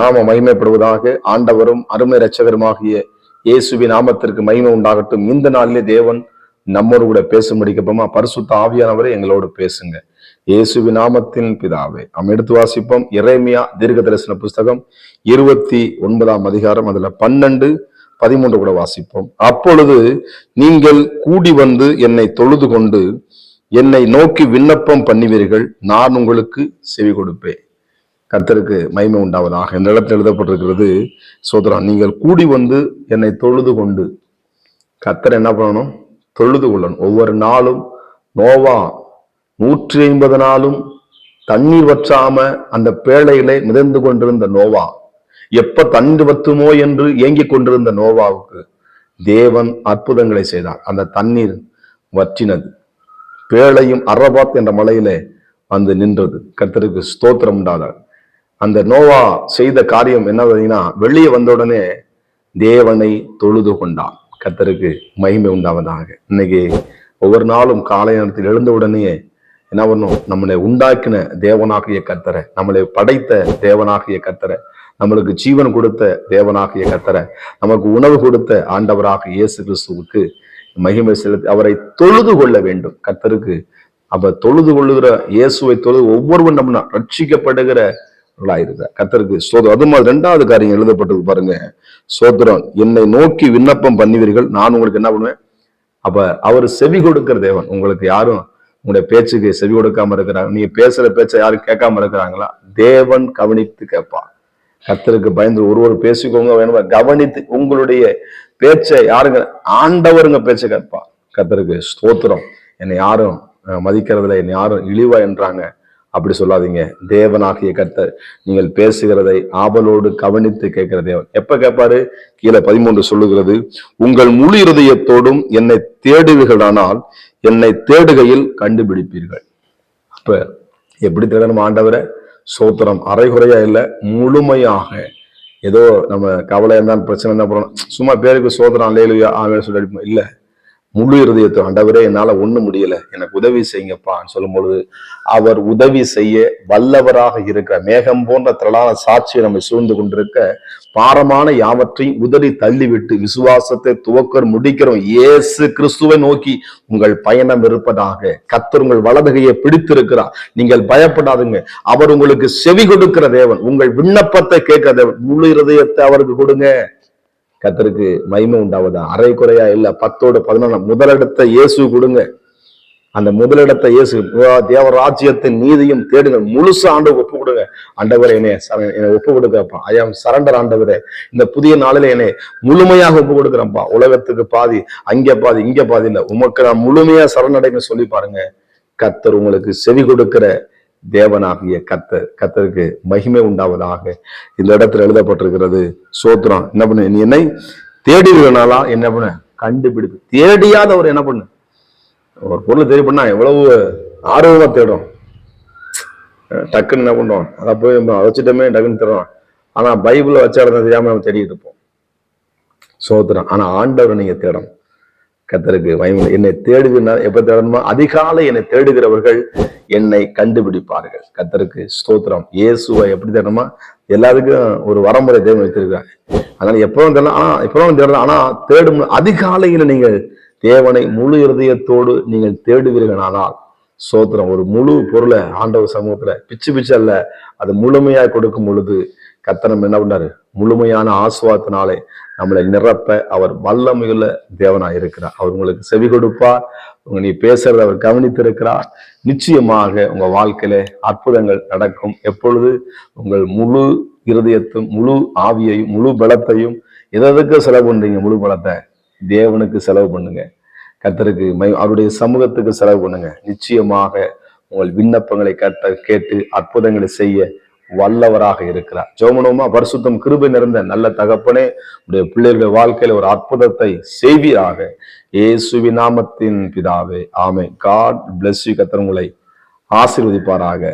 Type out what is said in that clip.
நாம மகிமைப்படுவதாக. ஆண்டவரும் அருமை இரட்சகருமாகிய இயேசுவின் நாமத்திற்கு மகிமை உண்டாகட்டும். இந்த நாளிலே தேவன் நம்மோடு கூட பேச முடிக்கப்போமா? பரிசுத்த ஆவியானவரை எங்களோடு பேசுங்க. இயேசுவின் நாமத்தின் பிதாவே. நம்ம எடுத்து வாசிப்போம். எரேமியா தீர்க்க தரிசன புஸ்தகம் 29ஆம் அதிகாரம், அதுல 12-13 கூட வாசிப்போம். அப்பொழுது நீங்கள் கூடி வந்து என்னை தொழுது கொண்டு என்னை நோக்கி விண்ணப்பம் பண்ணுவீர்கள், நான் உங்களுக்கு செவி கொடுப்பேன். கர்த்தருக்கு மகிமை உண்டாவதாக. இந்த இடத்துல எழுதப்பட்டிருக்கிறது, சோதரன் நீங்கள் கூடி வந்து என்னை தொழுது கொண்டு. கர்த்தர் என்ன பண்ணணும்? தொழுது கொள்ளணும். ஒவ்வொரு நாளும் நோவா 150 நாளும் தண்ணீர் வற்றாம அந்த பேழையிலே மிதந்து கொண்டிருந்த நோவா, எப்ப தண்ணீர் வற்றுமோ என்று ஏங்கிக் கொண்டிருந்த நோவாவுக்கு தேவன் அற்புதங்களை செய்தார். அந்த தண்ணீர் வற்றினது. பேழையும் அரபாத் என்ற மலையிலே வந்து நின்றது. கர்த்தருக்கு ஸ்தோத்திரம் உண்டாதார். அந்த நோவா செய்த காரியம் என்ன? வெளியே வந்த உடனே தேவனை தொழுது கொண்டான். கர்த்தருக்கு மகிமை உண்டாவதாக. இன்னைக்கு ஒவ்வொரு நாளும் காலை நேரத்தில் எழுந்த உடனே என்ன பண்ணும்? நம்மளை உண்டாக்கின தேவனாகிய கர்த்தரை, நம்மளை படைத்த தேவனாகிய கர்த்தரை, நம்மளுக்கு ஜீவன் கொடுத்த தேவனாகிய கர்த்தரை, நமக்கு உணவு கொடுத்த ஆண்டவராக இயேசு கிறிஸ்துவுக்கு மகிமை செலுத்தி அவரை தொழுது கொள்ள வேண்டும். கர்த்தருக்கு அப்ப தொழுது கொள்ளுகிற இயேசுவை தொழுது ஒவ்வொருவன் நம்ம ரட்சிக்கப்படுகிற கர்த்தருக்கு சோதரம். அது மாதிரி 2வது காரியம் எழுதப்பட்டது பாருங்க. சோதரம் என்னை நோக்கி விண்ணப்பம் பண்ணுவீர்கள், நான் உங்களுக்கு என்ன பண்ணுவேன்? அப்ப அவர் செவி கொடுக்கிற தேவன். உங்களுக்கு யாரும் உங்களுடைய பேச்சுக்கு செவி கொடுக்காம இருக்கிறாங்க? நீங்க பேசுற பேச்சை யாரும் கேட்காம இருக்கிறாங்களா? தேவன் கவனித்து கேட்பார். கர்த்தருக்கு பயந்து ஒருவர் பேசிக்கோங்க, வேணும் கவனித்து உங்களுடைய பேச்சை யாருங்க? ஆண்டவருங்க பேச்சை கேட்பார். கர்த்தருக்கு ஸ்தோத்திரம். என்னை யாரும் மதிக்கிறதுல, என்னை யாரும் இழிவா என்றாங்க அப்படி சொல்லாதீங்க. தேவனாகிய கர்த்தர் நீங்கள் பேசுகிறதை ஆவலோடு கவனித்து கேட்கிற தேவன். எப்ப கேட்பாரு? கீழே 13 சொல்லுகிறது, உங்கள் முழு இருதயத்தோடும் என்னை தேடுவீர்களானால் என்னை தேடுகையில் கண்டுபிடிப்பீர்கள். அப்ப எப்படி தேடணும் ஆண்டவரை? சோத்திரம். அரைகுறையா இல்லை, முழுமையாக. ஏதோ நம்ம கவலை இருந்தாலும் பிரச்சனை என்ன பண்ணணும், சும்மா பேருக்கு சோத்திரம் அல்லேலூயா ஆமென் சொல்லி அடிப்போம். இல்லை, முழு இருதயத்தை ஆண்டவரே என்னால ஒண்ணும் முடியல, எனக்கு உதவி செய்யுங்கப்பான்னு சொல்லும் பொழுது அவர் உதவி செய்ய வல்லவராக இருக்கிற மேகம் போன்ற திரளான சாட்சியை நம்ம சூழ்ந்து கொண்டிருக்க பாரமான யாவற்றையும் உதறி தள்ளிவிட்டு விசுவாசத்தை துவக்கர் முடிக்கிறோம் இயேசு கிறிஸ்துவை நோக்கி உங்கள் பயணம் இருப்பதாக. கர்த்தர் உங்கள் வலதுகையை பிடித்திருக்கிறார். நீங்கள் பயப்படாதுங்க. அவர் உங்களுக்கு செவி கொடுக்கிற தேவன், உங்கள் விண்ணப்பத்தை கேட்கிற தேவன். முழு இருதயத்தை அவருக்கு கொடுங்க. கர்த்தருக்கு மகிமை உண்டாவதா? அரை குறையா இல்ல, 10-11 முதலிடத்தை இயேசு கொடுங்க. அந்த முதலிடத்தை இயேசு, தேவராஜ்யத்தின் நீதியும் தேடுங்க. முழுசு ஆண்டு ஒப்பு கொடுங்க. ஆண்டவரே என்னை ஒப்பு கொடுக்கிறப்பா, ஐ ஆம் சரண்டர். ஆண்டவரே இந்த புதிய நாளில என்னை முழுமையாக ஒப்பு கொடுக்குறேன்ப்பா. உலகத்துக்கு பாதி, அங்க பாதி, இங்க பாதி இல்ல, உமக்கு நான் முழுமையா சரணடைன்னு சொல்லி பாருங்க. கர்த்தர் உங்களுக்கு செவி கொடுக்கிற தேவனாகிய கர்த்தர். கர்த்தருக்கு மகிமை உண்டாவதாக. இந்த இடத்துல எழுதப்பட்டிருக்கிறது, சோத்திரம். என்ன பண்ணு? நீ என்னை தேடுகிறனாலா என்ன பண்ண? கண்டுபிடிப்பு. தேடியாதவர் என்ன பண்ணு? ஒரு பொருள் தேடி பண்ணா எவ்வளவு ஆர்வமா தேடும். டக்குன்னு என்ன பண்றோம்? அதை போய் வச்சுட்டோமே டக்குன்னு தேடுறோம். ஆனா பைபிள வச்ச இடத்த தெரியாம நம்ம தேடிட்டு இருப்போம். சோத்திரம். ஆனா ஆண்டவரை நீங்க தேடணும். கர்த்தருக்கு மகிமை. என்னை தேடுகிற எப்ப தேடணுமா? அதிகாலை என்னை தேடுகிறவர்கள் என்னை கண்டுபிடிப்பார்கள். கர்த்தருக்கு ஸ்தோத்திரம். இயேசுவை எப்படி தேடணுமா? எல்லாருக்கும் ஒரு வரமுறை தேவன் வைத்திருக்காங்க. அதனால எப்பவும் தேடலாம். எப்பவும் தேடலாம். ஆனா தேடும் அதிகாலையில நீங்கள் தேவனை முழு இருதயத்தோடு நீங்கள் தேடுவீர்களானால், ஸ்தோத்திரம், ஒரு முழு பொருளை ஆண்டவர் சமூகத்துல பிச்சு அல்ல, அது முழுமையா கொடுக்கும் பொழுது கர்த்தர் என்ன பண்ணாரு? முழுமையான ஆசீர்வாதத்தினாலே நம்மளை நிரப்ப அவர் வல்லமையுள்ள தேவனாய் இருக்கிறார். அவர் உங்களுக்கு செவி கொடுப்பார். நீ பேசுறத அவர் கவனித்திருக்கிறார். நிச்சயமாக உங்க வாழ்க்கையில அற்புதங்கள் நடக்கும். எப்பொழுது? உங்கள் முழு இருதயத்தையும் முழு ஆவியையும் முழு பலத்தையும் எதற்கு செலவு பண்றீங்க? முழு பலத்தை தேவனுக்கு செலவு பண்ணுங்க. கர்த்தருக்கு அவருடைய சமூகத்துக்கு செலவு பண்ணுங்க. நிச்சயமாக உங்கள் விண்ணப்பங்களை கேட்டு அற்புதங்களை செய்ய வல்லவராக இருக்கிறார். ஜெபமனோமா? பரிசுத்தம் கிருபை நிறைந்த நல்ல தகப்பனே, உடைய பிள்ளைகளுடைய வாழ்க்கையில ஒரு அற்புதத்தை செய்வீராக. இயேசுவின் நாமத்தின் பிதாவே, ஆமென். God bless you. கர்த்தர் உங்களை ஆசீர்வதிப்பாராக.